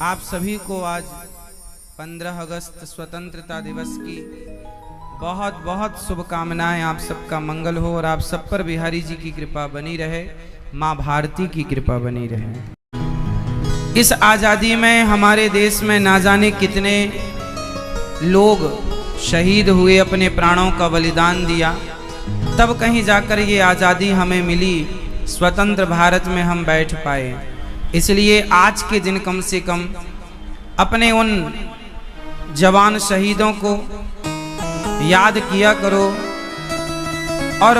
आप सभी को आज 15 अगस्त स्वतंत्रता दिवस की बहुत बहुत शुभकामनाएं। आप सबका मंगल हो और आप सब पर बिहारी जी की कृपा बनी रहे, माँ भारती की कृपा बनी रहे। इस आज़ादी में हमारे देश में ना जाने कितने लोग शहीद हुए, अपने प्राणों का बलिदान दिया, तब कहीं जाकर ये आज़ादी हमें मिली, स्वतंत्र भारत में हम बैठ पाए। इसलिए आज के दिन कम से कम अपने उन जवान शहीदों को याद किया करो और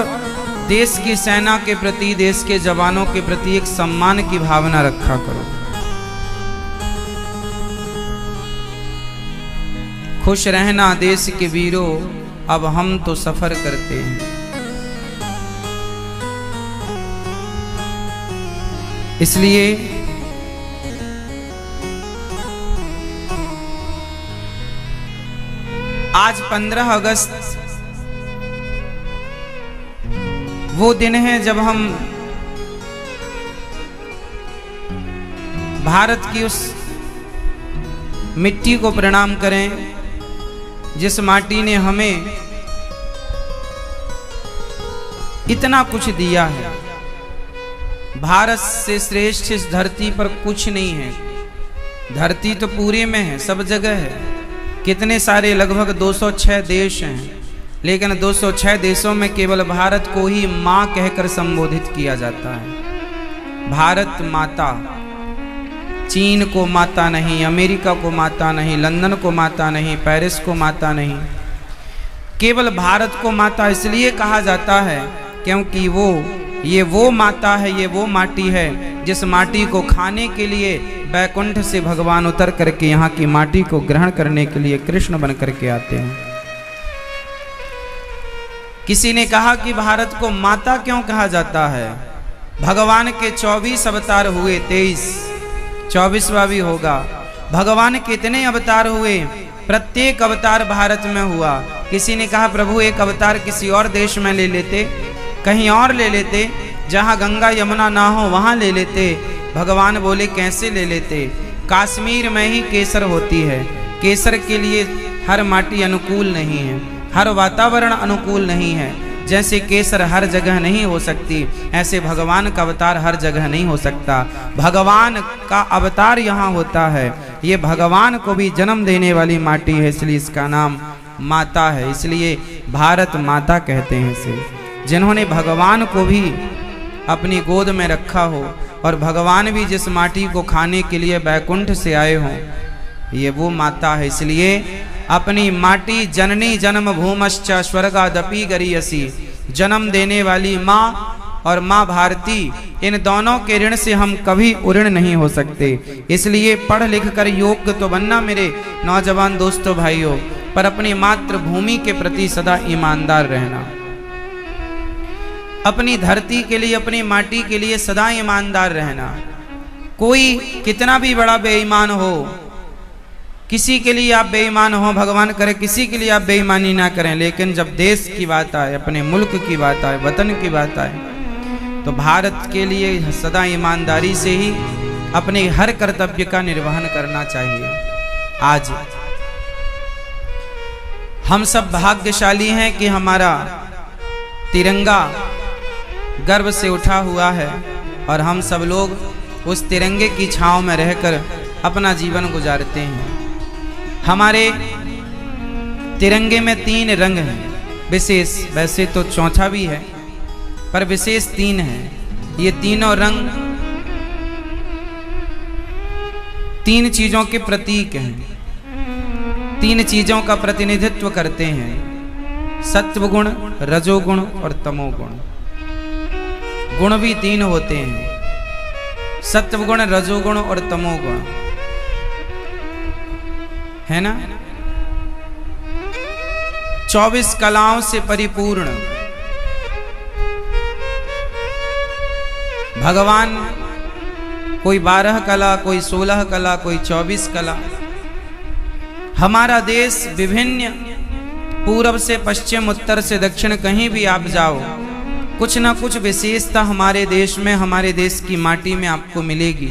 देश की सेना के प्रति, देश के जवानों के प्रति एक सम्मान की भावना रखा करो। खुश रहना देश के वीरों, अब हम तो सफर करते हैं। इसलिए आज 15 अगस्त वो दिन है जब हम भारत की उस मिट्टी को प्रणाम करें जिस माटी ने हमें इतना कुछ दिया है। भारत से श्रेष्ठ इस धरती पर कुछ नहीं है। धरती तो पूरे में है, सब जगह है। कितने सारे, लगभग 206 देश हैं, लेकिन 206 देशों में केवल भारत को ही माँ कहकर संबोधित किया जाता है। भारत माता। चीन को माता नहीं, अमेरिका को माता नहीं, लंदन को माता नहीं, पेरिस को माता नहीं, केवल भारत को माता इसलिए कहा जाता है क्योंकि ये वो माता है, ये वो माटी है जिस माटी को खाने के लिए बैकुंठ से भगवान उतर करके यहाँ की माटी को ग्रहण करने के लिए कृष्ण बन करके आते हैं। किसी ने कहा कि भारत को माता क्यों कहा जाता है? भगवान के 24 अवतार हुए, 24वां भी होगा। भगवान कितने अवतार हुए? प्रत्येक अवतार भारत में हुआ। किसी ने कहा प्रभु एक अवतार किसी और देश में ले लेते, कहीं और ले लेते, जहाँ गंगा यमुना ना हो वहाँ ले लेते। भगवान बोले कैसे ले लेते? कश्मीर में ही केसर होती है। केसर के लिए हर माटी अनुकूल नहीं है, हर वातावरण अनुकूल नहीं है। जैसे केसर हर जगह नहीं हो सकती, ऐसे भगवान का अवतार हर जगह नहीं हो सकता। भगवान का अवतार यहाँ होता है। ये भगवान को भी जन्म देने वाली माटी है, इसलिए इसका नाम माता है। इसलिए भारत माता कहते हैं इसे। जिन्होंने भगवान को भी अपनी गोद में रखा हो और भगवान भी जिस माटी को खाने के लिए बैकुंठ से आए हों, ये वो माता है। इसलिए अपनी माटी जननी जन्म भूमश्च स्वर्गादपि गरीयसी, जन्म देने वाली माँ और माँ भारती, इन दोनों के ऋण से हम कभी उऋण नहीं हो सकते। इसलिए पढ़ लिख कर योग्य तो बनना मेरे नौजवान दोस्तों भाइयों, पर अपनी मातृभूमि के प्रति सदा ईमानदार रहना। अपनी धरती के लिए, अपनी माटी के लिए सदा ईमानदार रहना। कोई कितना भी बड़ा बेईमान हो, किसी के लिए आप बेईमान हो, भगवान करे किसी के लिए आप बेईमानी ना करें, लेकिन जब देश की बात आए, अपने मुल्क की बात आए, वतन की बात आए, तो भारत के लिए सदा ईमानदारी से ही अपने हर कर्तव्य का निर्वहन करना चाहिए। आज हम सब भाग्यशाली हैं कि हमारा तिरंगा गर्व से उठा हुआ है और हम सब लोग उस तिरंगे की छांव में रहकर अपना जीवन गुजारते हैं। हमारे तिरंगे में 3 रंग हैं विशेष, वैसे तो चौथा भी है पर विशेष 3 हैं। ये तीनों रंग 3 चीजों के प्रतीक हैं, 3 चीजों का प्रतिनिधित्व करते हैं। सत्वगुण, रजोगुण और तमोगुण। गुण भी 3 होते हैं, सत्वगुण, रजोगुण और तमोगुण, है ना। 24 कलाओं से परिपूर्ण भगवान, कोई 12 कला, कोई 16 कला, कोई 24 कला। हमारा देश विभिन्न, पूर्व से पश्चिम, उत्तर से दक्षिण, कहीं भी आप जाओ कुछ ना कुछ विशेषता हमारे देश में, हमारे देश की माटी में आपको मिलेगी।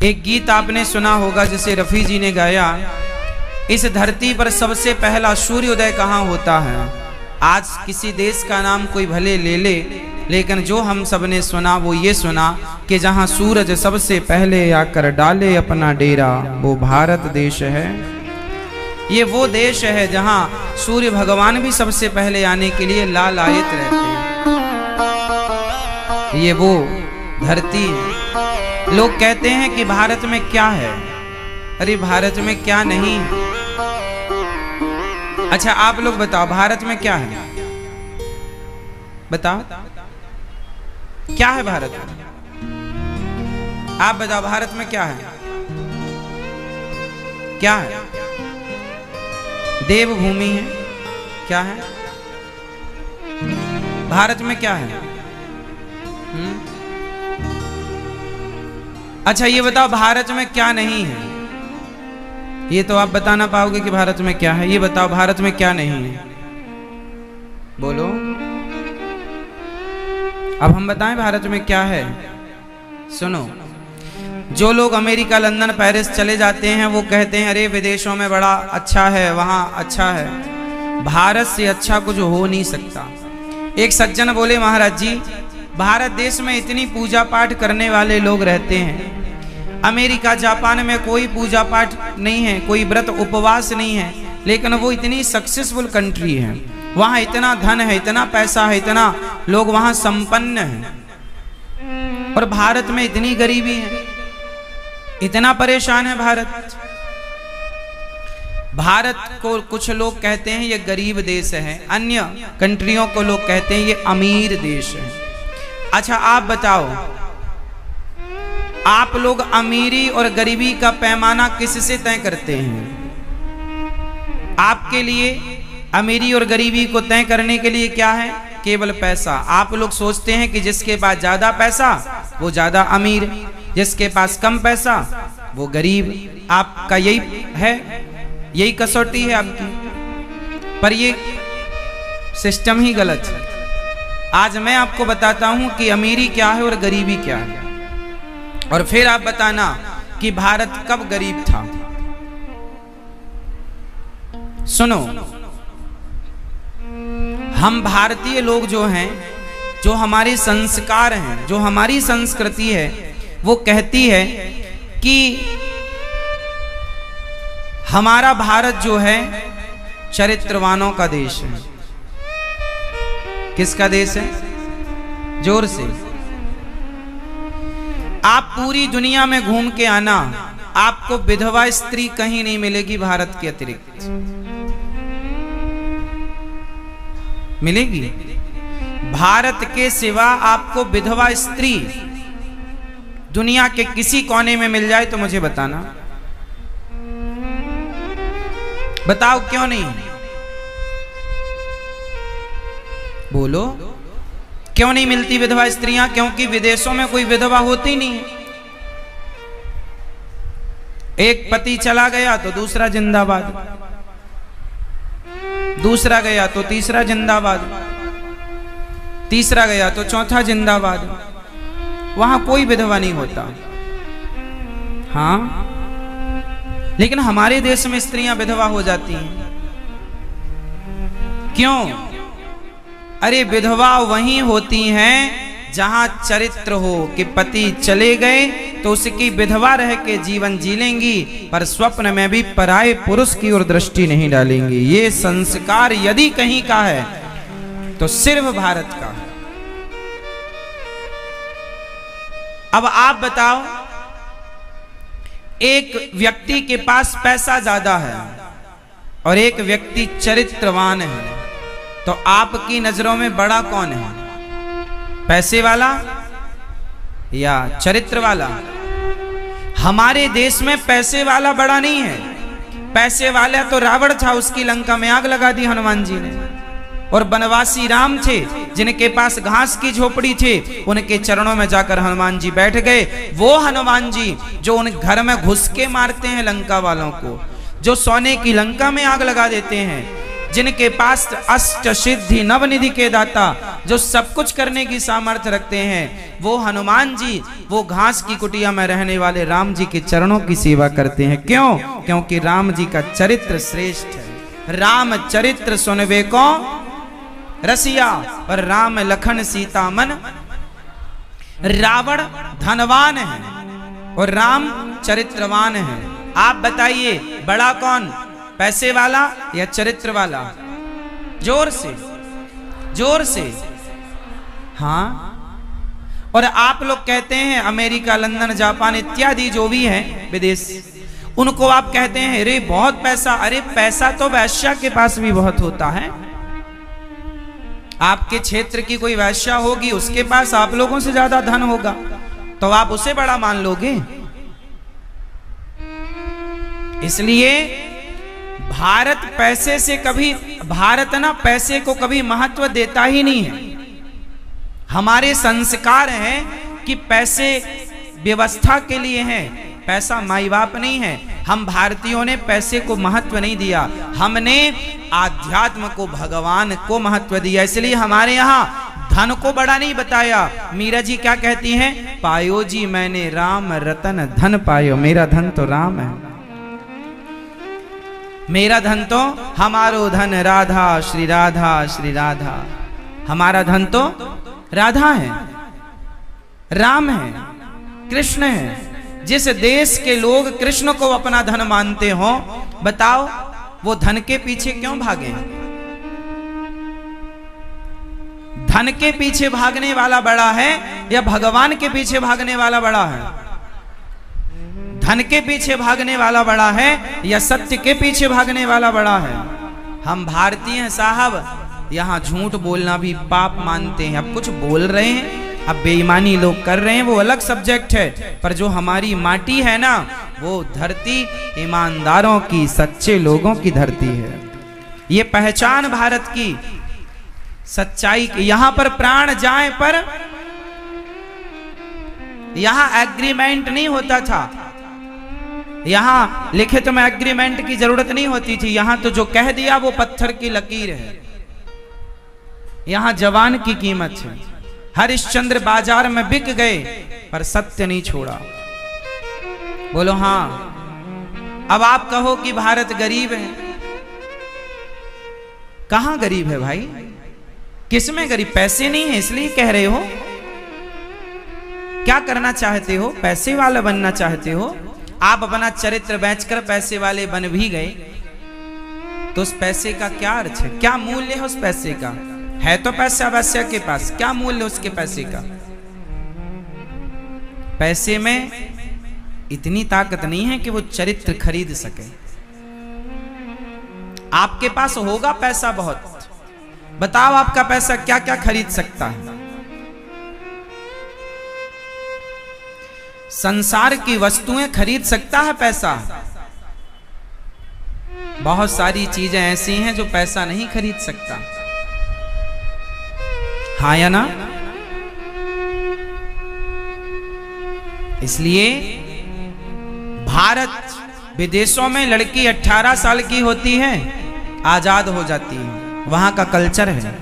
एक गीत आपने सुना होगा जिसे रफ़ी जी ने गाया, इस धरती पर सबसे पहला सूर्योदय कहाँ होता है। आज किसी देश का नाम कोई भले ले ले, लेकिन जो हम सब ने सुना वो ये सुना कि जहाँ सूरज सबसे पहले आकर डाले अपना डेरा, वो भारत देश है। ये वो देश है जहाँ सूर्य भगवान भी सबसे पहले आने के लिए लालायित रहते हैं। ये वो धरती है। लोग कहते हैं कि भारत में क्या है, अरे भारत में क्या नहीं है। अच्छा आप लोग बताओ भारत में क्या है, बताओ क्या है भारत में, आप बताओ भारत में क्या है, क्या है? देवभूमि है, क्या है भारत में, क्या है? अच्छा ये बताओ भारत में क्या नहीं है, ये तो आप बता ना पाओगे कि भारत में क्या है। ये बताओ भारत में क्या नहीं है, बोलो। अब हम बताएं भारत में क्या है। सुनो, जो लोग अमेरिका, लंदन, पेरिस चले जाते हैं वो कहते हैं अरे विदेशों में बड़ा अच्छा है, वहां अच्छा है। भारत से अच्छा कुछ हो नहीं सकता। एक सज्जन बोले महाराज जी, भारत देश में इतनी पूजा पाठ करने वाले लोग रहते हैं, अमेरिका जापान में कोई पूजा पाठ नहीं है, कोई व्रत उपवास नहीं है, लेकिन वो इतनी सक्सेसफुल कंट्री है, वहाँ इतना धन है, इतना पैसा है, इतना लोग वहाँ संपन्न हैं, और भारत में इतनी गरीबी है, इतना परेशान है भारत। भारत को कुछ लोग कहते हैं ये गरीब देश है, अन्य कंट्रियों को लोग कहते हैं ये अमीर देश है। अच्छा आप बताओ, आप लोग अमीरी और गरीबी का पैमाना किससे तय करते हैं? आपके लिए अमीरी और गरीबी को तय करने के लिए क्या है? केवल पैसा। आप लोग सोचते हैं कि जिसके पास ज्यादा पैसा वो ज्यादा अमीर, जिसके पास कम पैसा वो गरीब। आपका यही है, यही कसौटी है आपकी, पर ये सिस्टम ही गलत है। आज मैं आपको बताता हूं कि अमीरी क्या है और गरीबी क्या है, और फिर आप बताना कि भारत कब गरीब था। सुनो, हम भारतीय लोग जो हैं, जो हमारे संस्कार हैं, जो हमारी संस्कृति है, वो कहती है कि हमारा भारत जो है चरित्रवानों का देश है। किसका देश है? जोर से आप पूरी दुनिया में घूम के आना, आपको विधवा स्त्री कहीं नहीं मिलेगी भारत के अतिरिक्त। मिलेगी? भारत के सिवा आपको विधवा स्त्री दुनिया के किसी कोने में मिल जाए तो मुझे बताना। बताओ क्यों नहीं? बोलो, क्यों नहीं मिलती विधवा स्त्रियां? क्योंकि विदेशों में कोई विधवा होती नहीं है। एक पति चला गया तो दूसरा जिंदाबाद, दूसरा गया तो तीसरा जिंदाबाद, तीसरा गया तो चौथा जिंदाबाद। वहां कोई विधवा नहीं होता। हाँ, लेकिन हमारे देश में स्त्रियां विधवा हो जाती हैं। क्यों? अरे विधवा वहीं होती हैं जहां चरित्र हो कि पति चले गए तो उसकी विधवा रह के जीवन जी लेंगी, पर स्वप्न में भी पराये पुरुष की ओर दृष्टि नहीं डालेंगी। ये संस्कार यदि कहीं का है तो सिर्फ भारत का। अब आप बताओ, एक व्यक्ति के पास पैसा ज्यादा है और एक व्यक्ति चरित्रवान है, तो आपकी नजरों में बड़ा कौन है? पैसे वाला या चरित्र वाला? हमारे देश में पैसे वाला बड़ा नहीं है। पैसे वाला तो रावण था, उसकी लंका में आग लगा दी हनुमान जी ने। और बनवासी राम थे, जिनके पास घास की झोपड़ी थे, उनके चरणों में जाकर हनुमान जी बैठ गए। वो हनुमान जी जो उन घर में घुस के मारते हैं लंका वालों को, जो सोने की लंका में आग लगा देते हैं, जिनके पास अष्ट सिद्धि नवनिधि के दाता, जो सब कुछ करने की सामर्थ्य रखते हैं, वो हनुमान जी वो घास की कुटिया में रहने वाले राम जी के चरणों की सेवा करते हैं। क्यों? क्योंकि राम जी का चरित्र श्रेष्ठ है। राम चरित्र सुनवे को रसिया, और राम लखन सीता मन। रावण धनवान है और राम चरित्रवान है। आप बताइए बड़ा कौन, पैसे वाला या चरित्र वाला? जोर से, जोर से। हाँ, और आप लोग कहते हैं अमेरिका, लंदन, जापान इत्यादि जो भी हैं विदेश, उनको आप कहते हैं अरे बहुत पैसा। अरे पैसा तो वैश्या के पास भी बहुत होता है। आपके क्षेत्र की कोई वैश्या होगी, उसके पास आप लोगों से ज्यादा धन होगा, तो आप उसे बड़ा मान लोगे। इसलिए भारत पैसे से कभी, भारत ना पैसे को कभी महत्व देता ही नहीं है। हमारे संस्कार हैं कि पैसे व्यवस्था के लिए हैं, पैसा माई बाप नहीं है। हम भारतीयों ने पैसे को महत्व नहीं दिया, हमने आध्यात्म को, भगवान को महत्व दिया। इसलिए हमारे यहाँ धन को बड़ा नहीं बताया। मीरा जी क्या कहती हैं? पायो जी मैंने राम रतन धन पायो, मेरा धन तो राम है, मेरा धन तो, हमारो धन राधा श्री राधा श्री राधा। हमारा धन तो राधा है, राम है, कृष्ण है। जिस देश के लोग कृष्ण को अपना धन मानते हो, बताओ वो धन के पीछे क्यों भागे? धन के पीछे भागने वाला बड़ा है या भगवान के पीछे भागने वाला बड़ा है? धन के पीछे भागने वाला बड़ा है या सत्य के पीछे भागने वाला बड़ा है? हम भारतीय हैं साहब, यहाँ झूठ बोलना भी पाप मानते हैं। अब कुछ बोल रहे हैं, अब बेईमानी लोग कर रहे हैं, वो अलग सब्जेक्ट है, पर जो हमारी माटी है ना, वो धरती ईमानदारों की, सच्चे लोगों की धरती है। ये पहचान भारत की सच्चाई की। यहां पर प्राण जाए पर यहां एग्रीमेंट नहीं होता था, यहां लिखित में एग्रीमेंट की जरूरत नहीं होती थी। यहां तो जो कह दिया वो पत्थर की लकीर है। यहां जवान की कीमत है। हरिश्चंद्र बाजार में बिक गए पर सत्य नहीं छोड़ा। बोलो हाँ। अब आप कहो कि भारत गरीब है, कहां गरीब है भाई? किसमें गरीब? पैसे नहीं है इसलिए कह रहे हो? क्या करना चाहते हो? पैसे वाला बनना चाहते हो? आप अपना चरित्र बेचकर पैसे वाले बन भी गए तो उस पैसे का क्या अर्थ है? क्या मूल्य है उस पैसे का? है तो पैसा वैश्य के पास, क्या मूल्य उसके पैसे का? पैसे में इतनी ताकत नहीं है कि वो चरित्र खरीद सके। आपके पास होगा पैसा बहुत, बताओ आपका पैसा क्या क्या खरीद सकता है? संसार की वस्तुएं खरीद सकता है पैसा। बहुत सारी चीजें ऐसी हैं जो पैसा नहीं खरीद सकता। हाँ या ना? इसलिए भारत विदेशों में लड़की 18 साल की होती है, आजाद हो जाती है। वहां का कल्चर है,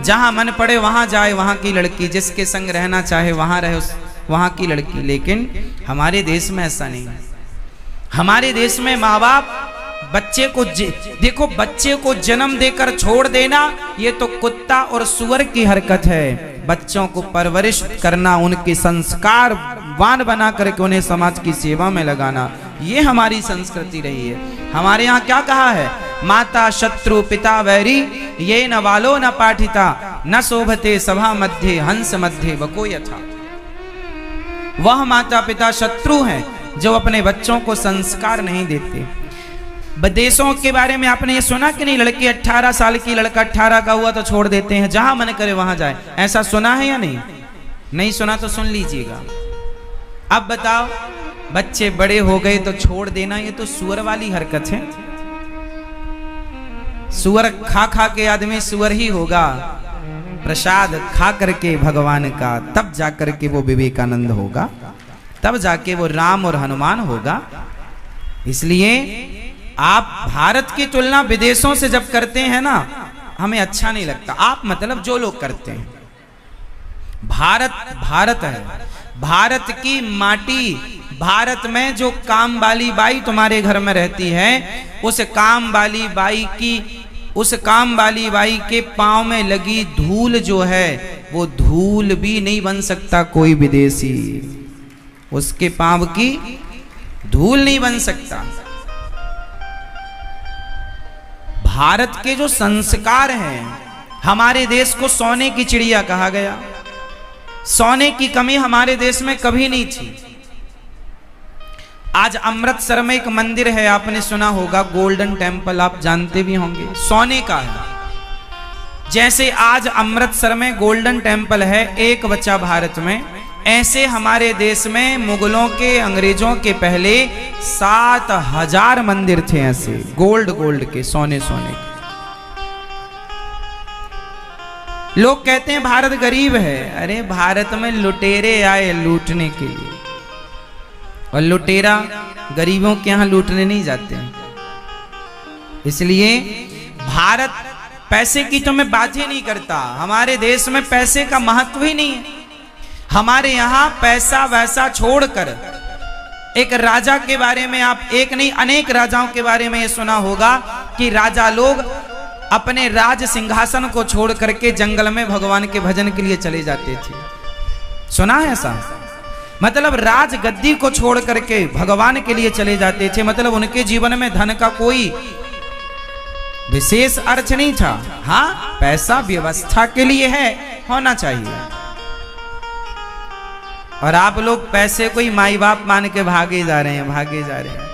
जहां मन पड़े वहां जाए, वहां की लड़की जिसके संग रहना चाहे वहां रहे, वहां की लड़की। लेकिन हमारे देश में ऐसा नहीं है। हमारे देश में माँ बाप बच्चे को देखो, बच्चे को जन्म देकर छोड़ देना ये तो कुत्ता और सुअर की हरकत है। बच्चों को परवरिश करना, उनके संस्कारवान बना करके उन्हें समाज की सेवा में लगाना, ये हमारी संस्कृति रही है। हमारे यहाँ क्या कहा है? माता शत्रु पिता वैरी, ये न वालो न पाठिता, न शोभते सभा मध्य हंस मध्य बको यथा। वह माता पिता शत्रु हैं जो अपने बच्चों को संस्कार नहीं देते। विदेशों के बारे में आपने ये सुना कि नहीं? लड़की 18 साल की, लड़का 18 का हुआ तो छोड़ देते हैं, जहां मन करे वहां जाए। ऐसा सुना है या नहीं? नहीं सुना तो सुन लीजिएगा। अब बताओ, बच्चे बड़े हो गए तो छोड़ देना, ये तो सुअर वाली हरकत है। सुअर खा खा के आदमी सुअर ही होगा। प्रसाद खा करके भगवान का, तब जाकर के वो विवेकानंद होगा, तब जाके वो राम और हनुमान होगा। इसलिए आप भारत की तुलना विदेशों से जब करते हैं ना, हमें अच्छा नहीं लगता। आप मतलब जो लोग करते हैं, भारत भारत है, भारत की माटी, भारत में जो काम वाली बाई तुम्हारे घर में रहती है, उस काम वाली बाई के पांव में लगी धूल जो है, वो धूल भी नहीं बन सकता कोई विदेशी, उसके पांव की धूल नहीं बन सकता। भारत के जो संस्कार हैं, हमारे देश को सोने की चिड़िया कहा गया। सोने की कमी हमारे देश में कभी नहीं थी। आज अमृतसर में एक मंदिर है, आपने सुना होगा, गोल्डन टेम्पल, आप जानते भी होंगे, सोने का है। जैसे आज अमृतसर में गोल्डन टेम्पल है, एक बच्चा भारत में, ऐसे हमारे देश में मुगलों के, अंग्रेजों के पहले 7000 मंदिर थे ऐसे गोल्ड के, सोने के। लोग कहते हैं भारत गरीब है। अरे भारत में लुटेरे आए लूटने के लिए, और लुटेरा गरीबों के यहां लूटने नहीं जाते हैं। इसलिए भारत पैसे की तो मैं बात ही नहीं करता, हमारे देश में पैसे का महत्व ही नहीं है। हमारे यहां पैसा वैसा छोड़कर, एक राजा के बारे में आप एक नहीं अनेक राजाओं के बारे में ये सुना होगा कि राजा लोग अपने राज सिंहासन को छोड़ करके जंगल में भगवान के भजन के लिए चले जाते थे। सुना है ऐसा? मतलब राज गद्दी को छोड़ करके भगवान के लिए चले जाते थे। मतलब उनके जीवन में धन का कोई विशेष अर्थ नहीं था। हाँ, पैसा व्यवस्था के लिए है, होना चाहिए। और आप लोग पैसे को ही माई बाप मान के भागे जा रहे हैं।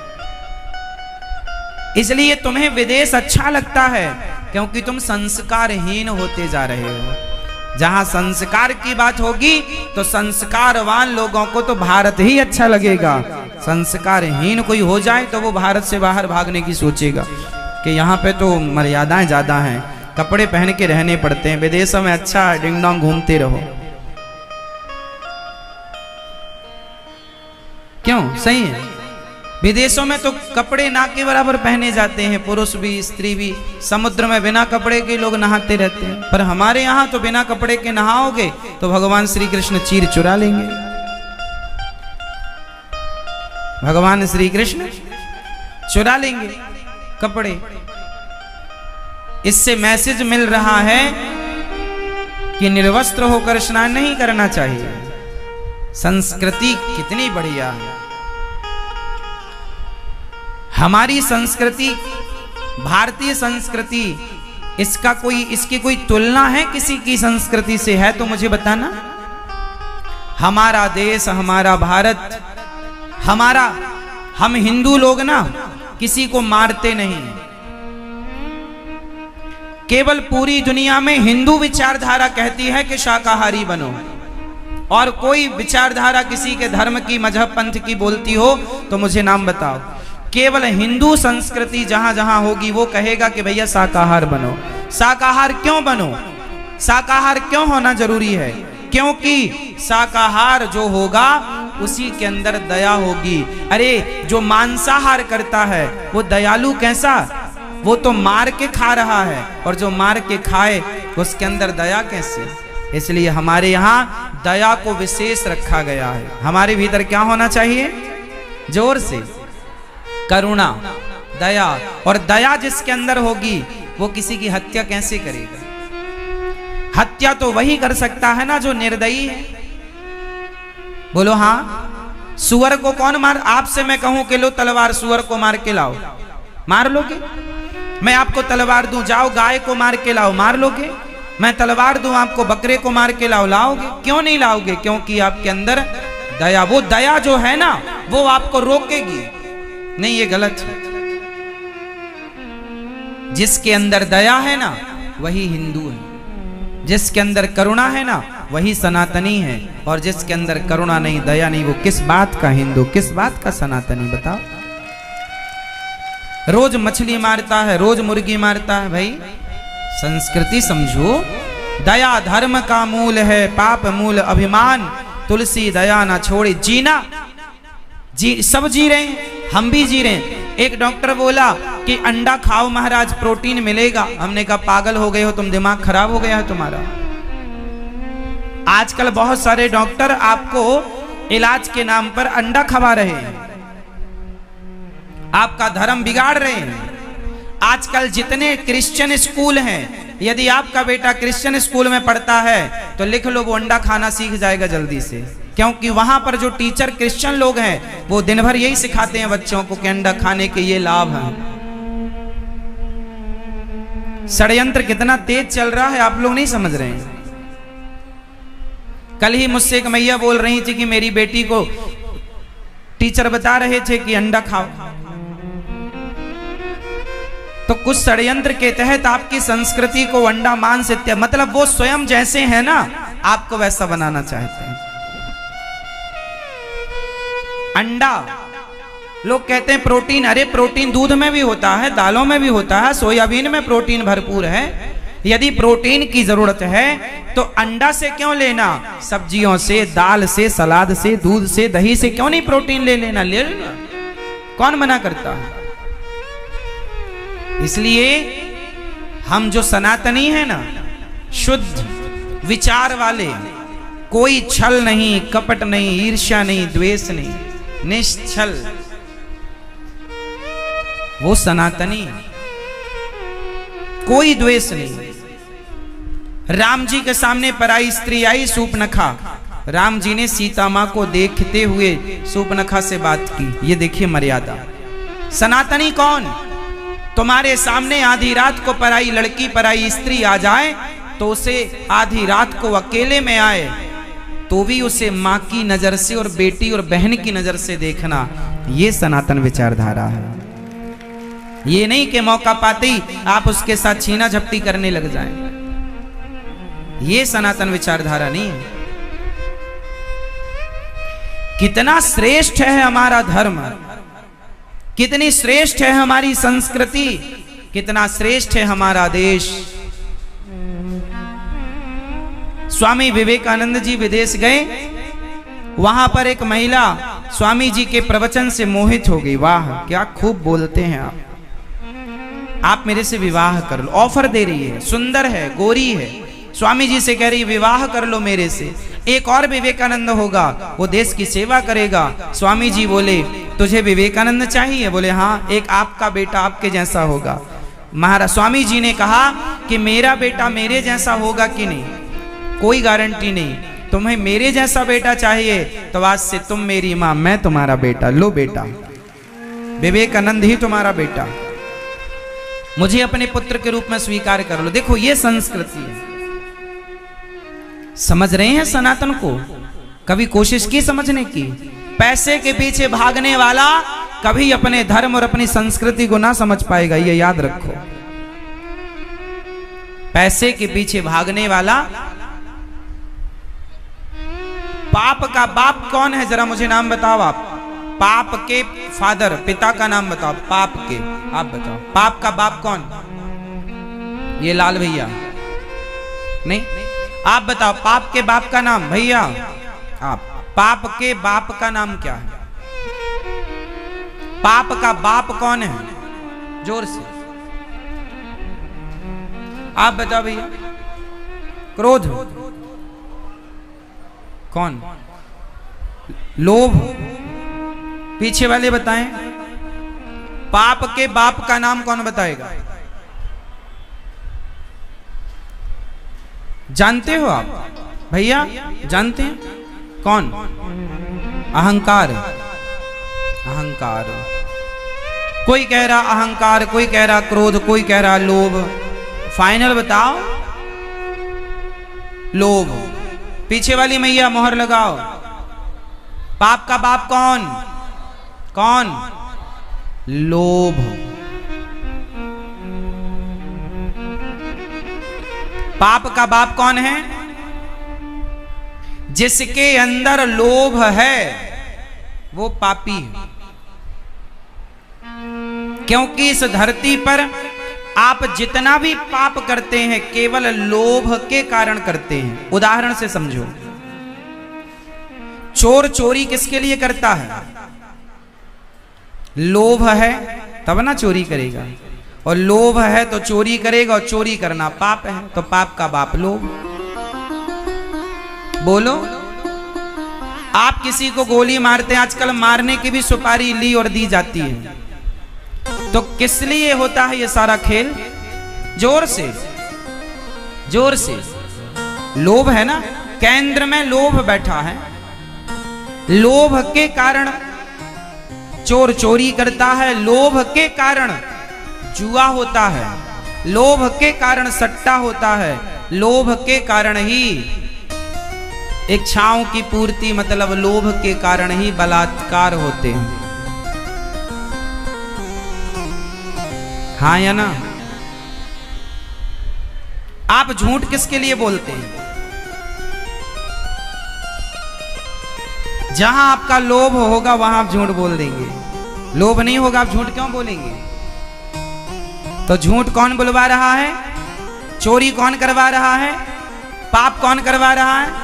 इसलिए तुम्हें विदेश अच्छा लगता है क्योंकि तुम संस्कारहीन होते जा रहे हो। जहां संस्कार की बात होगी तो संस्कारवान लोगों को तो भारत ही अच्छा लगेगा। संस्कारहीन कोई हो जाए तो वो भारत से बाहर भागने की सोचेगा कि यहाँ पे तो मर्यादाएं ज्यादा हैं, कपड़े पहन के रहने पड़ते हैं, विदेशों में अच्छा डिंग डोंग घूमते रहो। क्यों? सही है, विदेशों में तो कपड़े ना के बराबर पहने जाते हैं, पुरुष भी स्त्री भी। समुद्र में बिना कपड़े के लोग नहाते रहते हैं, पर हमारे यहाँ तो बिना कपड़े के नहाओगे तो भगवान श्री कृष्ण चीर चुरा लेंगे। भगवान श्री कृष्ण चुरा लेंगे कपड़े। इससे मैसेज मिल रहा है कि निर्वस्त्र होकर स्नान नहीं करना चाहिए। संस्कृति कितनी बढ़िया है हमारी संस्कृति, भारतीय संस्कृति। इसकी कोई तुलना है किसी की संस्कृति से? है तो मुझे बताना। हमारा देश, हमारा भारत, हम हिंदू लोग ना किसी को मारते नहीं। केवल पूरी दुनिया में हिंदू विचारधारा कहती है कि शाकाहारी बनो, और कोई विचारधारा किसी के धर्म की, मजहब, पंथ की बोलती हो तो मुझे नाम बताओ। केवल हिंदू संस्कृति जहां जहां होगी वो कहेगा कि भैया शाकाहार बनो। शाकाहार क्यों बनो? शाकाहार क्यों होना जरूरी है? क्योंकि शाकाहार जो होगा उसी के अंदर दया होगी। अरे जो मांसाहार करता है वो दयालु कैसा? वो तो मार के खा रहा है, और जो मार के खाए उसके अंदर दया कैसे? इसलिए हमारे यहाँ दया को विशेष रखा गया है। हमारे भीतर क्या होना चाहिए? जोर से करुणा, दया। और दया जिसके अंदर होगी वो किसी की हत्या कैसे करेगा? हत्या तो वही कर सकता है ना जो निर्दयी है। बोलो हाँ। सुअर को कौन मार? आपसे मैं कहूं कि लो तलवार, सुअर को मार के लाओ, मार लोगे? मैं आपको तलवार दूं, जाओ गाय को मार के लाओ, मार लोगे? मैं तलवार दूं आपको, बकरे को मार के लाओ, लाओगे? क्यों नहीं लाओगे? क्योंकि आपके अंदर दया, वो दया जो है ना वो आपको रोकेगी नहीं। ये गलत है। जिसके अंदर दया है ना वही हिंदू है, जिसके अंदर करुणा है ना वही सनातनी है, और जिसके अंदर करुणा नहीं, दया नहीं, वो किस बात का हिंदू, किस बात का सनातनी? बताओ। रोज मछली मारता है, रोज मुर्गी मारता है। भाई संस्कृति समझो। दया धर्म का मूल है, पाप मूल अभिमान, तुलसी दया ना छोड़े। जीना सब जी रहे हैं, हम भी जी रहे हैं। एक डॉक्टर बोला कि अंडा खाओ महाराज प्रोटीन मिलेगा। हमने कहा पागल हो गए हो तुम, दिमाग खराब हो गया है तुम्हारा। आजकल बहुत सारे डॉक्टर आपको इलाज के नाम पर अंडा खवा रहे हैं, आपका धर्म बिगाड़ रहे हैं। आजकल जितने क्रिश्चियन स्कूल हैं, यदि आपका बेटा क्रिश्चियन स्कूल में पढ़ता है तो लिख लो वो अंडा खाना सीख जाएगा जल्दी से, क्योंकि वहां पर जो टीचर क्रिश्चियन लोग हैं वो दिन भर यही सिखाते हैं बच्चों को कि अंडा खाने के ये लाभ हैं। षड्यंत्र कितना तेज चल रहा है आप लोग नहीं समझ रहे हैं। कल ही मुझसे एक मैया बोल रही थी कि मेरी बेटी को टीचर बता रहे थे कि अंडा खाओ। तो कुछ षड्यंत्र के तहत आपकी संस्कृति को अंडा मांस इत्यादि, मतलब वो स्वयं जैसे हैं ना आपको वैसा बनाना चाहते हैं। अंडा लोग कहते हैं प्रोटीन, अरे प्रोटीन दूध में भी होता है, दालों में भी होता है, सोयाबीन में प्रोटीन भरपूर है। यदि प्रोटीन की जरूरत है तो अंडा से क्यों लेना, सब्जियों से, दाल से, सलाद से, दूध से, दही से क्यों नहीं प्रोटीन ले लेना, ले लेना, कौन मना करता है। इसलिए हम जो सनातनी है ना, शुद्ध विचार वाले, कोई छल नहीं, कपट नहीं, ईर्ष्या नहीं, द्वेष नहीं, निश्चल, वो सनातनी, कोई द्वेष नहीं। राम जी के सामने पराई स्त्री आई सूपनखा, राम जी ने सीता मां को देखते हुए सूपनखा से बात की। ये देखिए मर्यादा। सनातनी कौन, तुम्हारे सामने आधी रात को पराई लड़की, पराई स्त्री आ जाए तो उसे आधी रात को अकेले में आए तो भी उसे मां की नजर से और बेटी और बहन की नजर से देखना, ये सनातन विचारधारा है। ये नहीं कि मौका पाते ही आप उसके साथ छीना झपटी करने लग जाएं। ये सनातन विचारधारा नहीं है। कितना श्रेष्ठ है हमारा धर्म, कितनी श्रेष्ठ है हमारी संस्कृति, कितना श्रेष्ठ है हमारा देश। स्वामी विवेकानंद जी विदेश गए, वहां पर एक महिला स्वामी जी के प्रवचन से मोहित हो गई। वाह क्या खूब बोलते हैं आप मेरे से विवाह कर लो। ऑफर दे रही है, सुंदर है, गोरी है, स्वामी जी से कह रही विवाह कर लो मेरे से। एक और विवेकानंद होगा, वो देश की सेवा करेगा। स्वामी जी बोले तुझे विवेकानंद चाहिए? बोले हाँ, एक आपका बेटा आपके जैसा होगा। महाराज स्वामी जी ने कहा कि मेरा बेटा मेरे जैसा होगा कि नहीं, कोई गारंटी नहीं। तुम्हें मेरे जैसा बेटा चाहिए तो आज से तुम मेरी मां, मैं तुम्हारा बेटा। लो बेटा, विवेकानंद ही तुम्हारा बेटा, मुझे अपने पुत्र के रूप में स्वीकार कर लो। देखो ये संस्कृति है। समझ रहे हैं सनातन को? कभी कोशिश की समझने की? पैसे के पीछे भागने वाला कभी अपने धर्म और अपनी संस्कृति को ना समझ पाएगा, ये याद रखो। पैसे के पीछे भागने वाला, पाप का बाप कौन है जरा मुझे नाम बताओ आप। पाप के फादर, पिता का नाम बताओ। पाप के, आप बताओ पाप का बाप कौन? ये लाल भैया नहीं, आप बताओ पाप के बाप का नाम। भैया आप, पाप के बाप का नाम क्या है? पाप का बाप कौन है? जोर से आप बताओ भैया। क्रोध कौन? लोभ। पीछे वाले बताएं, पाप के बाप का नाम कौन बताएगा? जानते हो आप भैया? जानते हैं कौन? अहंकार। अहंकार। कोई कह रहा अहंकार, कोई कह रहा क्रोध, कोई कह रहा लोभ। फाइनल बताओ। लोभ। पीछे वाली मैया मोहर लगाओ। पाप का बाप कौन? कौन? लोभ। पाप का बाप कौन है? जिसके अंदर लोभ है वो पापी है। क्योंकि इस धरती पर आप जितना भी पाप करते हैं केवल लोभ के कारण करते हैं। उदाहरण से समझो, चोर चोरी किसके लिए करता है? लोभ है, तब ना चोरी करेगा। और लोभ है तो चोरी करेगा, और चोरी करना पाप है, तो पाप का बाप लोभ। बोलो, आप किसी को गोली मारते हैं, आजकल मारने की भी सुपारी ली और दी जाती है, तो किस लिए होता है ये सारा खेल? जोर से, जोर से लोभ है ना, केंद्र में लोभ बैठा है। लोभ के कारण चोर चोरी करता है, लोभ के कारण जुआ होता है, लोभ के कारण सट्टा होता है, लोभ के कारण ही इच्छाओं की पूर्ति, मतलब लोभ के कारण ही बलात्कार होते हैं। हाँ या ना? आप झूठ किसके लिए बोलते हैं? जहां आपका लोभ होगा वहां आप झूठ बोल देंगे, लोभ नहीं होगा आप झूठ क्यों बोलेंगे? तो झूठ कौन बुलवा रहा है? चोरी कौन करवा रहा है? पाप कौन करवा रहा है?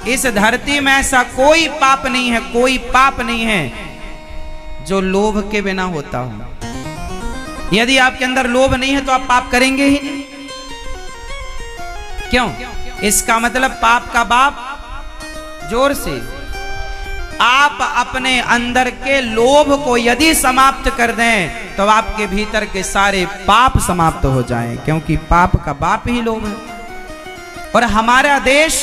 इस धरती में ऐसा कोई पाप नहीं है, कोई पाप नहीं है जो लोभ के बिना होता हो। यदि आपके अंदर लोभ नहीं है तो आप पाप करेंगे ही नहीं। क्यों? इसका मतलब पाप का बाप, जोर से, आप अपने अंदर के लोभ को यदि समाप्त कर दें तो आपके भीतर के सारे पाप समाप्त हो जाएं, क्योंकि पाप का बाप ही लोभ है। और हमारा देश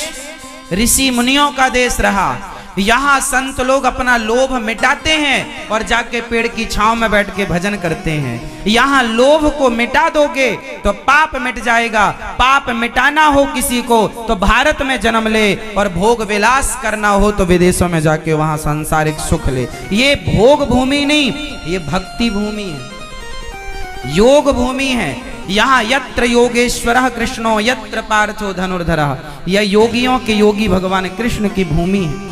ऋषि मुनियों का देश रहा, यहाँ संत लोग अपना लोभ मिटाते हैं और जाके पेड़ की छांव में बैठ के भजन करते हैं। यहाँ लोभ को मिटा दोगे तो पाप मिट जाएगा। पाप मिटाना हो किसी को तो भारत में जन्म ले, और भोग विलास करना हो तो विदेशों में जाके वहां सांसारिक सुख ले। ये भोग भूमि नहीं, ये भक्ति भूमि है, योग भूमि है। यहाँ यत्र योगेश्वरः कृष्णो यत्र पार्थो धनुर्धरः, यह योगियों के योगी भगवान कृष्ण की भूमि है।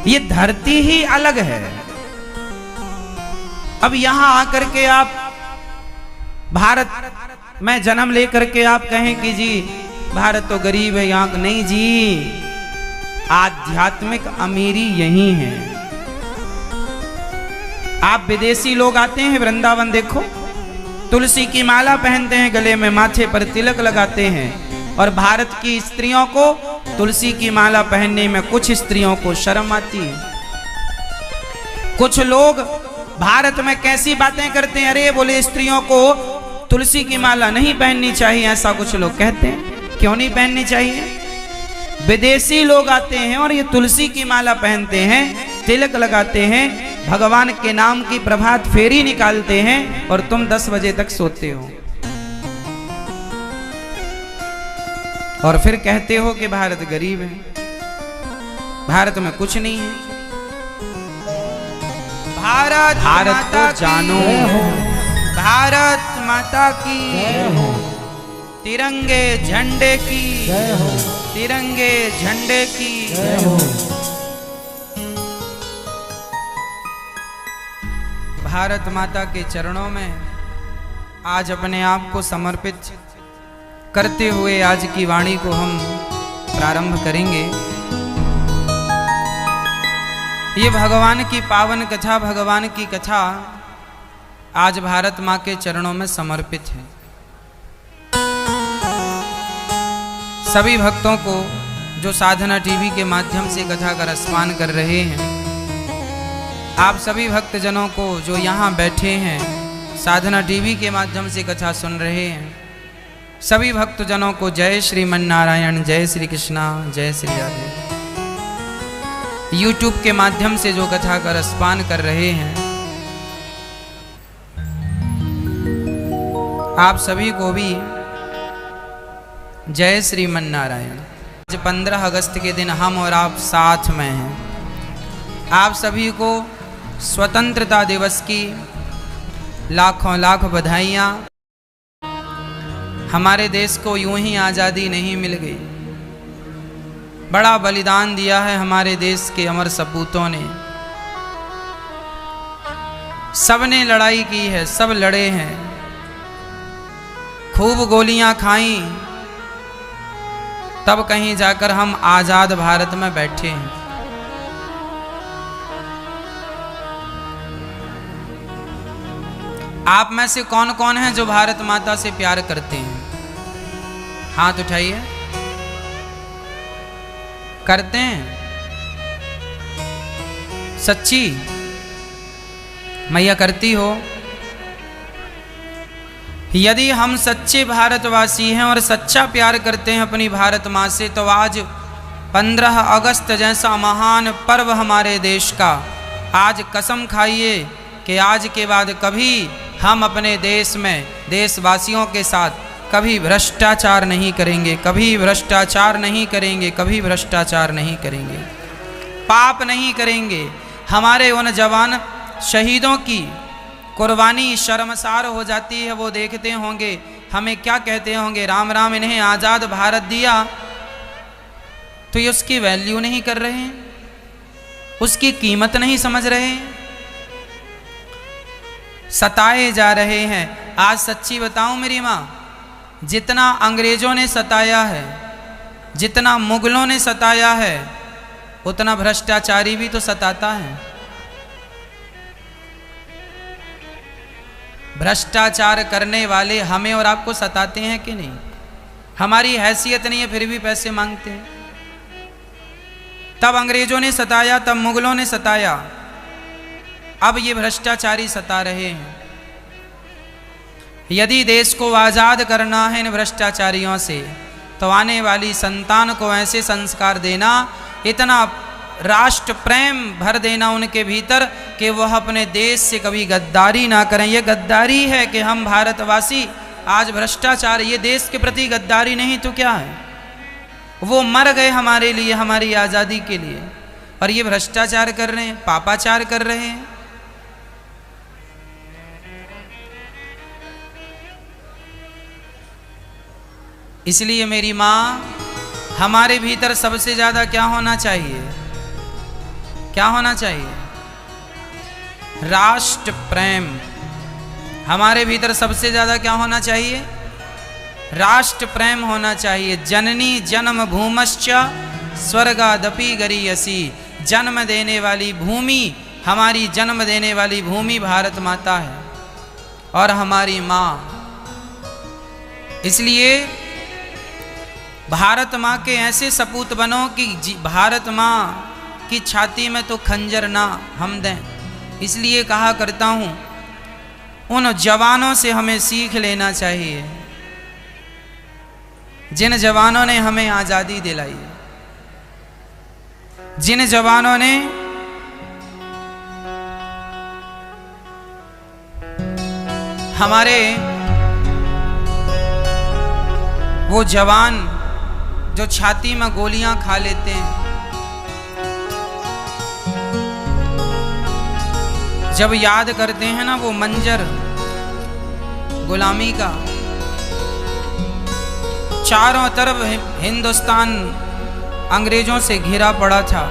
ये धरती ही अलग है। अब यहां आकर के आप भारत में जन्म लेकर के आप कहें कि जी भारत तो गरीब है, यहां नहीं जी, आध्यात्मिक अमीरी यही है। आप विदेशी लोग आते हैं वृंदावन, देखो तुलसी की माला पहनते हैं, गले में माथे पर तिलक लगाते हैं, और भारत की स्त्रियों को तुलसी की माला पहनने में कुछ स्त्रियों को शर्म आती है। कुछ लोग भारत में कैसी बातें करते हैं, अरे बोले स्त्रियों को तुलसी की माला नहीं पहननी चाहिए, ऐसा कुछ लोग कहते हैं। क्यों नहीं पहननी चाहिए? विदेशी लोग आते हैं और ये तुलसी की माला पहनते हैं, तिलक लगाते हैं, भगवान के नाम की प्रभात फेरी निकालते हैं, और तुम 10 बजे तक सोते हो और फिर कहते हो कि भारत गरीब है, भारत में कुछ नहीं है। भारत को जानो, भारत माता की, तिरंगे झंडे की, तिरंगे झंडे की। भारत माता के चरणों में आज अपने आप को समर्पित करते हुए आज की वाणी को हम प्रारंभ करेंगे। ये भगवान की पावन कथा, भगवान की कथा आज भारत माँ के चरणों में समर्पित है। सभी भक्तों को जो साधना टीवी के माध्यम से कथा का रसपान कर रहे हैं, आप सभी भक्तजनों को जो यहाँ बैठे हैं साधना टीवी के माध्यम से कथा सुन रहे हैं, सभी भक्तजनों को जय श्रीमन नारायण, जय श्री कृष्णा, जय श्री राधे। यूट्यूब के माध्यम से जो कथा का रसपान कर रहे हैं, आप सभी को भी जय श्रीमन नारायण। आज 15 अगस्त के दिन हम और आप साथ में हैं। आप सभी को स्वतंत्रता दिवस की लाखों लाख बधाइयाँ। हमारे देश को यूं ही आज़ादी नहीं मिल गई, बड़ा बलिदान दिया है हमारे देश के अमर सपूतों ने। सबने लड़ाई की है, सब लड़े हैं, खूब गोलियां खाई, तब कहीं जाकर हम आज़ाद भारत में बैठे हैं। आप में से कौन कौन है जो भारत माता से प्यार करते हैं? हाथ उठाइए। करते हैं? सच्ची मैया करती हो? यदि हम सच्चे भारतवासी हैं और सच्चा प्यार करते हैं अपनी भारत माँ से, तो आज 15 अगस्त जैसा महान पर्व हमारे देश का, आज कसम खाइए कि आज के बाद कभी हम अपने देश में देशवासियों के साथ कभी भ्रष्टाचार नहीं करेंगे, कभी भ्रष्टाचार नहीं करेंगे, कभी भ्रष्टाचार नहीं करेंगे, पाप नहीं करेंगे। हमारे उन जवान शहीदों की कुर्बानी शर्मसार हो जाती है। वो देखते होंगे, हमें क्या कहते होंगे, राम राम इन्हें आज़ाद भारत दिया, तो ये उसकी वैल्यू नहीं कर रहे हैं, उसकी कीमत नहीं समझ रहे हैं, सताए जा रहे हैं। आज सच्ची बताऊं मेरी माँ, जितना अंग्रेजों ने सताया है, जितना मुगलों ने सताया है, उतना भ्रष्टाचारी भी तो सताता है। भ्रष्टाचार करने वाले हमें और आपको सताते हैं कि नहीं? हमारी हैसियत नहीं है फिर भी पैसे मांगते हैं। तब अंग्रेजों ने सताया, तब मुगलों ने सताया, अब ये भ्रष्टाचारी सता रहे हैं। यदि देश को आज़ाद करना है इन भ्रष्टाचारियों से, तो आने वाली संतान को ऐसे संस्कार देना, इतना राष्ट्र प्रेम भर देना उनके भीतर कि वह अपने देश से कभी गद्दारी ना करें। ये गद्दारी है कि हम भारतवासी आज भ्रष्टाचार, ये देश के प्रति गद्दारी नहीं तो क्या है? वो मर गए हमारे लिए, हमारी आज़ादी के लिए, और ये भ्रष्टाचार कर रहे हैं, पापाचार कर रहे हैं। इसलिए मेरी माँ, हमारे भीतर सबसे ज़्यादा क्या होना चाहिए? क्या होना चाहिए? राष्ट्र प्रेम। हमारे भीतर सबसे ज़्यादा क्या होना चाहिए? राष्ट्र प्रेम होना चाहिए। जननी जन्म भूमश्च स्वर्गादपि गरीयसी। जन्म देने वाली भूमि, हमारी जन्म देने वाली भूमि भारत माता है और हमारी माँ। इसलिए भारत माँ के ऐसे सपूत बनो कि भारत माँ की छाती में तो खंजर ना हम दें। इसलिए कहा करता हूँ, उन जवानों से हमें सीख लेना चाहिए जिन जवानों ने हमें आज़ादी दिलाई, जिन जवानों ने हमारे, वो जवान जो छाती में गोलियां खा लेते हैं, जब याद करते हैं ना वो मंजर गुलामी का, चारों तरफ हिंदुस्तान अंग्रेजों से घिरा पड़ा था,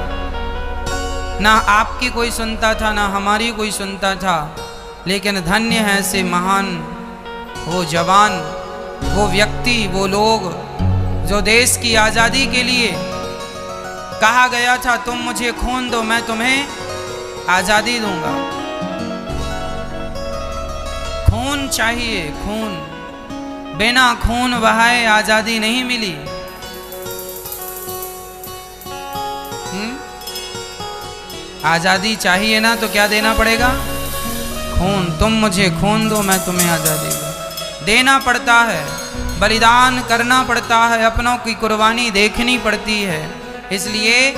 ना आपकी कोई सुनता था ना हमारी कोई सुनता था, लेकिन धन्य है से महान वो जवान, वो व्यक्ति, वो लोग जो देश की आज़ादी के लिए कहा गया था, तुम मुझे खून दो मैं तुम्हें आज़ादी दूंगा। खून चाहिए, खून, बिना खून बहाए आज़ादी नहीं मिली। आज़ादी चाहिए ना तो क्या देना पड़ेगा? खून। तुम मुझे खून दो मैं तुम्हें आज़ादी दूं। देना पड़ता है, बलिदान करना पड़ता है, अपनों की कुर्बानी देखनी पड़ती है। इसलिए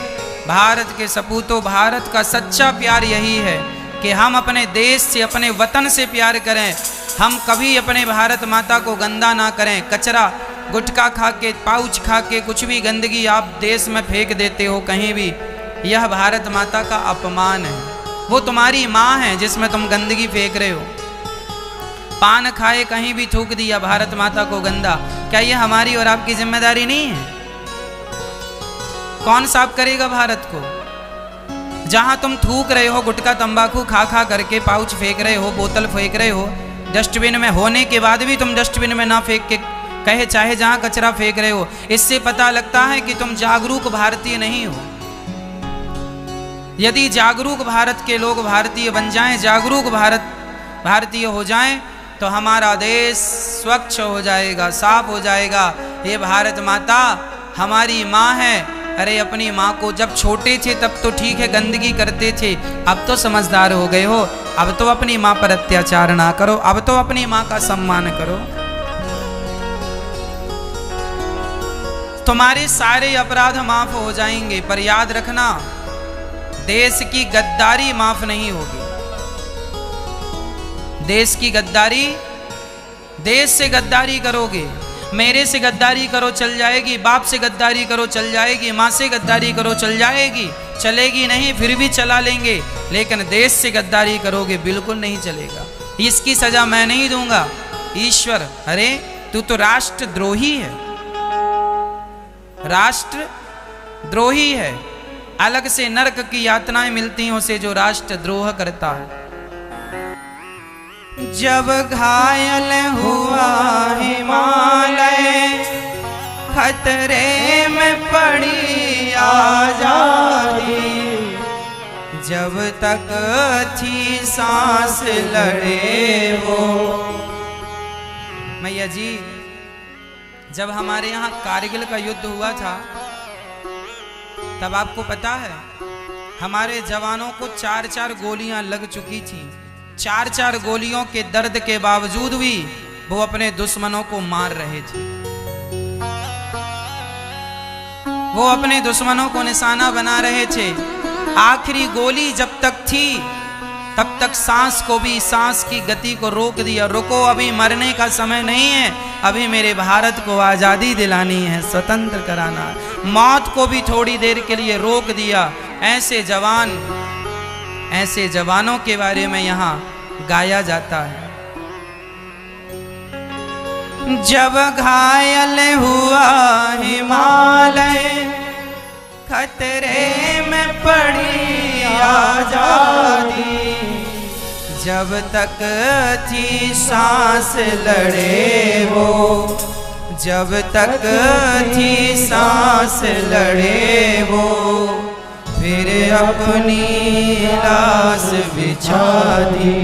भारत के सपूतों, भारत का सच्चा प्यार यही है कि हम अपने देश से, अपने वतन से प्यार करें। हम कभी अपने भारत माता को गंदा ना करें। कचरा, गुटखा खा के, पाउच खा के, कुछ भी गंदगी आप देश में फेंक देते हो कहीं भी, यह भारत माता का अपमान है। वो तुम्हारी माँ है जिसमें तुम गंदगी फेंक रहे हो। पान खाए कहीं भी थूक दिया भारत माता को गंदा, क्या यह हमारी और आपकी जिम्मेदारी नहीं है? कौन साफ करेगा भारत को? जहां तुम थूक रहे हो, गुटखा तंबाकू खा खा करके, पाउच फेंक रहे हो, बोतल फेंक रहे हो, डस्टबिन में होने के बाद भी तुम डस्टबिन में ना फेंक के कहे चाहे जहां कचरा फेंक रहे हो, इससे पता लगता है कि तुम जागरूक भारतीय नहीं हो। यदि जागरूक भारत के लोग भारतीय बन जाएं, जागरूक भारत भारतीय हो जाएं तो हमारा देश स्वच्छ हो जाएगा, साफ हो जाएगा। ये भारत माता हमारी माँ है। अरे अपनी माँ को जब छोटे थे तब तो ठीक है, गंदगी करते थे, अब तो समझदार हो गए हो, अब तो अपनी माँ पर अत्याचार ना करो, अब तो अपनी माँ का सम्मान करो। तुम्हारे सारे अपराध माफ हो जाएंगे, पर याद रखना देश की गद्दारी माफ नहीं होगी। देश की गद्दारी, देश से गद्दारी करोगे, मेरे से गद्दारी करो चल जाएगी, बाप से गद्दारी करो चल जाएगी, माँ से गद्दारी करो चल जाएगी, चलेगी नहीं फिर भी चला लेंगे, लेकिन देश से गद्दारी करोगे बिल्कुल नहीं चलेगा। इसकी सजा मैं नहीं दूंगा, ईश्वर। अरे तू तो राष्ट्रद्रोही है, राष्ट्र द्रोही है। अलग से नरक की यातनाएं मिलती हैं उसे जो राष्ट्रद्रोह करता है। जब घायल हुआ हिमालय, खतरे में पड़ी आजादी, जब तक थी सांस लड़े वो। मैया जी, जब हमारे यहाँ कारगिल का युद्ध हुआ था तब आपको पता है हमारे जवानों को 4-4 गोलियां लग चुकी थी। 4-4 गोलियों के दर्द के बावजूद भी वो अपने दुश्मनों को मार रहे थे। वो अपने दुश्मनों को निशाना बना रहे थे। आखिरी गोली जब तक थी तब तक सांस को भी, सांस की गति को रोक दिया। रुको, अभी मरने का समय नहीं है, अभी मेरे भारत को आज़ादी दिलानी है, स्वतंत्र कराना है। मौत को भी थोड़ी देर के लिए रोक दिया। ऐसे जवान, ऐसे जवानों के बारे में यहाँ गाया जाता है। जब घायल हुआ हिमालय, खतरे में पड़ी आजादी, जब तक थी सांस लड़े वो, जब तक थी सांस लड़े वो, फिर अपनी लाश बिछा दी,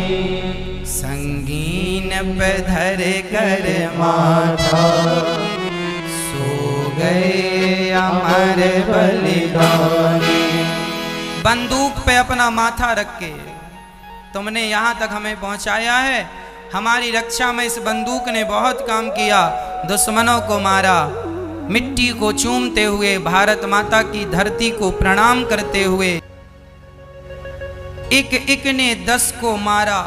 संगीन पे धर कर माथा, सो गए अमर बलिदानी। बंदूक पे अपना माथा रख के तुमने यहाँ तक हमें पहुँचाया है। हमारी रक्षा में इस बंदूक ने बहुत काम किया। दुश्मनों को मारा, मिट्टी को चूमते हुए, भारत माता की धरती को प्रणाम करते हुए। एक एक ने 10 को मारा,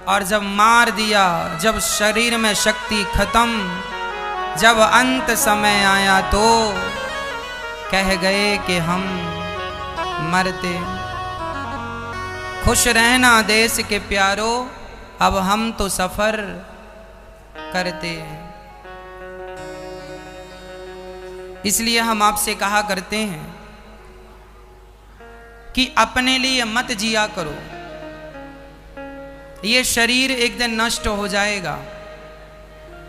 और जब मार दिया, जब शरीर में शक्ति खत्म, जब अंत समय आया तो कह गए कि हम मरते। खुश रहना देश के प्यारो, अब हम तो सफर करते हैं। इसलिए हम आपसे कहा करते हैं कि अपने लिए मत जिया करो। ये शरीर एक दिन नष्ट हो जाएगा।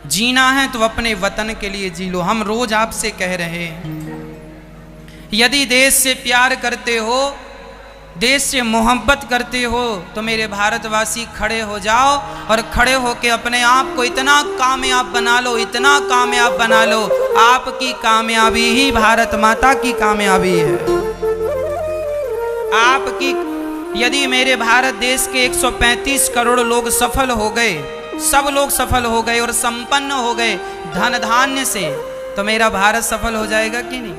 जीना है तो अपने वतन के लिए जी लो। हम रोज आपसे कह रहे हैं, यदि देश से प्यार करते हो, देश से मोहब्बत करते हो, तो मेरे भारतवासी खड़े हो जाओ और खड़े होकर अपने आप को इतना कामयाब बना लो, इतना कामयाब बना लो। आपकी कामयाबी ही भारत माता की कामयाबी है। आपकी, यदि मेरे भारत देश के 135 करोड़ लोग सफल हो गए, सब लोग सफल हो गए और संपन्न हो गए धन धान्य से, तो मेरा भारत सफल हो जाएगा कि नहीं?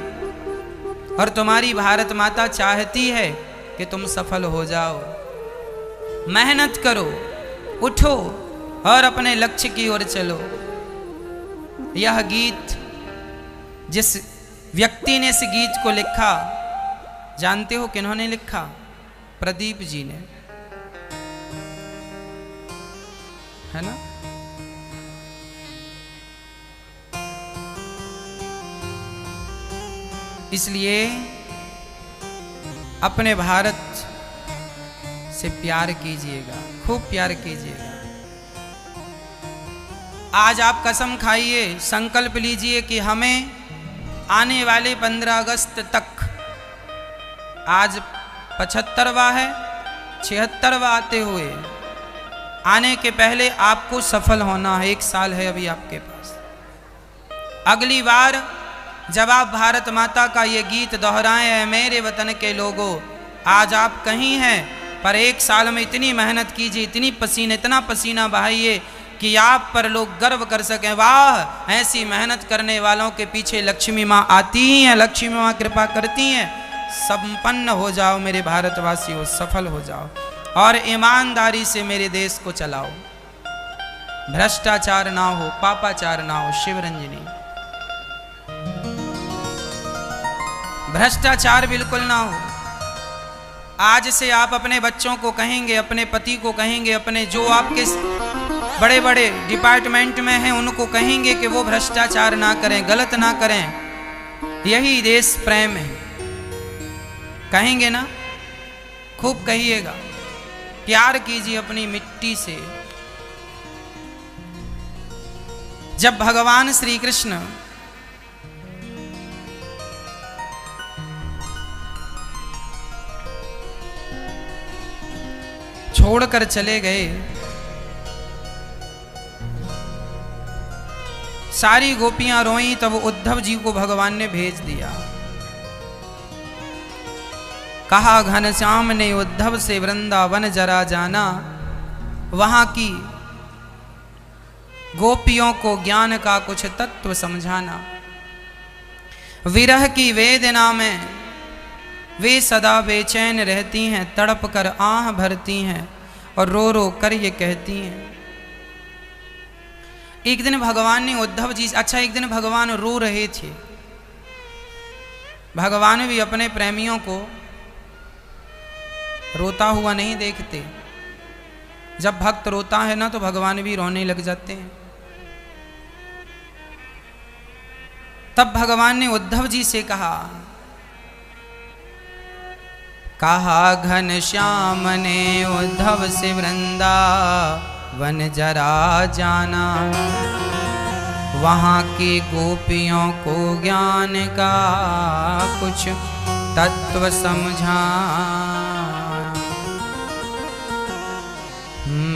और तुम्हारी भारत माता चाहती है कि तुम सफल हो जाओ। मेहनत करो, उठो और अपने लक्ष्य की ओर चलो। यह गीत, जिस व्यक्ति ने इस गीत को लिखा, जानते हो किन्होंने लिखा? प्रदीप जी ने, है ना? इसलिए अपने भारत से प्यार कीजिएगा, खूब प्यार कीजिएगा। आज आप कसम खाइए, संकल्प लीजिए कि हमें आने वाले 15 अगस्त तक, आज 75वां है, 76वां आते हुए, आने के पहले आपको सफल होना है। 1 साल है अभी आपके पास। अगली बार जब आप भारत माता का ये गीत दोहराए हैं, मेरे वतन के लोगों, आज आप कहीं हैं, पर 1 साल में इतनी मेहनत कीजिए, इतना पसीना बहाइए कि आप पर लोग गर्व कर सकें, वाह, ऐसी मेहनत करने वालों के पीछे लक्ष्मी माँ आती ही हैं, लक्ष्मी माँ कृपा करती हैं। संपन्न हो जाओ मेरे भारतवासियों, सफल हो जाओ और ईमानदारी से मेरे देश को चलाओ। भ्रष्टाचार ना हो, पापाचार ना हो। शिवरंजनी, भ्रष्टाचार बिल्कुल ना हो। आज से आप अपने बच्चों को कहेंगे, अपने पति को कहेंगे, अपने जो आपके बड़े बड़े डिपार्टमेंट में हैं उनको कहेंगे कि वो भ्रष्टाचार ना करें, गलत ना करें। यही देश प्रेम है। कहेंगे ना? खूब कहिएगा। प्यार कीजिए अपनी मिट्टी से। जब भगवान श्री कृष्ण छोड़कर चले गए, सारी गोपियां रोईं, तब उद्धव जी को भगवान ने भेज दिया। कहा घनश्याम ने उद्धव से वृंदावन जरा जाना, वहां की गोपियों को ज्ञान का कुछ तत्व समझाना। विरह की वेदना में वे सदा बेचैन रहती हैं, तड़प कर आह भरती हैं और रो रो कर ये कहती हैं। एक दिन भगवान ने उद्धव जी, अच्छा एक दिन भगवान रो रहे थे। भगवान भी अपने प्रेमियों को रोता हुआ नहीं देखते। जब भक्त रोता है ना तो भगवान भी रोने लग जाते हैं। तब भगवान ने उद्धव जी से कहा घनश्याम ने उद्धव से वृंदावन जरा जाना, वहाँ की गोपियों को ज्ञान का कुछ तत्व समझा।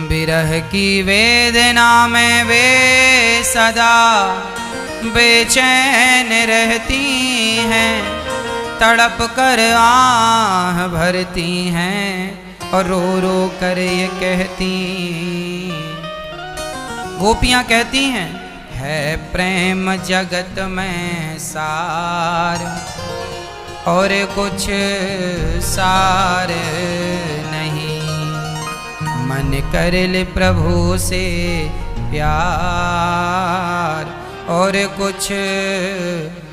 विरह की वेदना में वे सदा बेचैन रहती हैं, तड़प कर आह भरती हैं और रो रो कर ये कहती। गोपियां कहती हैं, है प्रेम जगत में सार और कुछ सार नहीं, मन कर ले प्रभु से प्यार और कुछ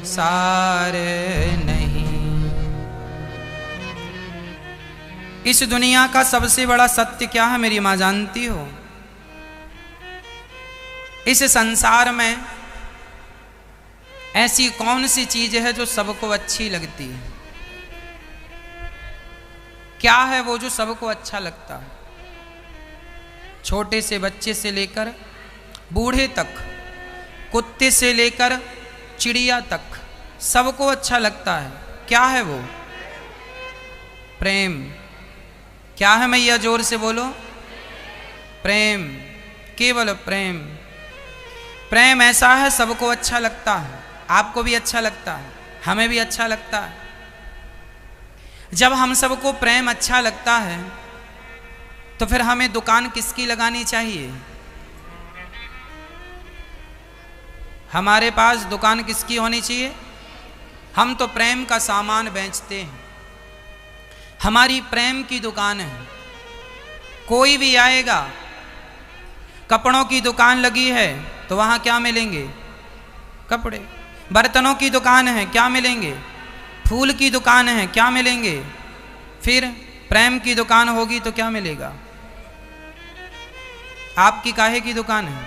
सार नहीं। इस दुनिया का सबसे बड़ा सत्य क्या है मेरी मां जानती हो? इस संसार में ऐसी कौन सी चीज है जो सबको अच्छी लगती है? क्या है वो जो सबको अच्छा लगता है? छोटे से बच्चे से लेकर बूढ़े तक, कुत्ते से लेकर चिड़िया तक, सबको अच्छा लगता है। क्या है वो? प्रेम। क्या है मैया? जोर से बोलो। प्रेम, केवल प्रेम। प्रेम ऐसा है सबको अच्छा लगता है। आपको भी अच्छा लगता है, हमें भी अच्छा लगता है। जब हम सबको प्रेम अच्छा लगता है तो फिर हमें दुकान किसकी लगानी चाहिए? हमारे पास दुकान किसकी होनी चाहिए? हम तो प्रेम का सामान बेचते हैं, हमारी प्रेम की दुकान है। कोई भी आएगा, कपड़ों की दुकान लगी है तो वहाँ क्या मिलेंगे? कपड़े। बर्तनों की दुकान है, क्या मिलेंगे? फूल की दुकान है, क्या मिलेंगे? फिर प्रेम की दुकान होगी तो क्या मिलेगा? आपकी काहे की दुकान है?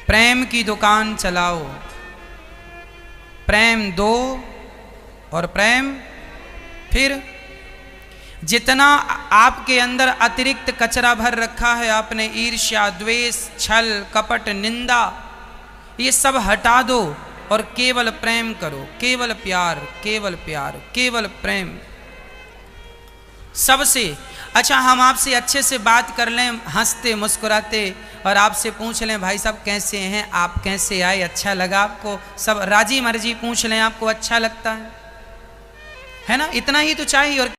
प्रेम की दुकान चलाओ, प्रेम दो और प्रेम। फिर जितना आपके अंदर अतिरिक्त कचरा भर रखा है आपने, ईर्ष्या, द्वेष, छल, कपट, निंदा, ये सब हटा दो और केवल प्रेम करो। केवल प्यार, केवल प्यार, केवल प्रेम। सबसे। अच्छा, हम आपसे अच्छे से बात कर लें, हंसते मुस्कुराते, और आपसे पूछ लें भाई साहब कैसे हैं आप, कैसे आए, अच्छा लगा आपको, सब राजी मर्जी पूछ लें, आपको अच्छा लगता है ना? इतना ही तो चाहिए। और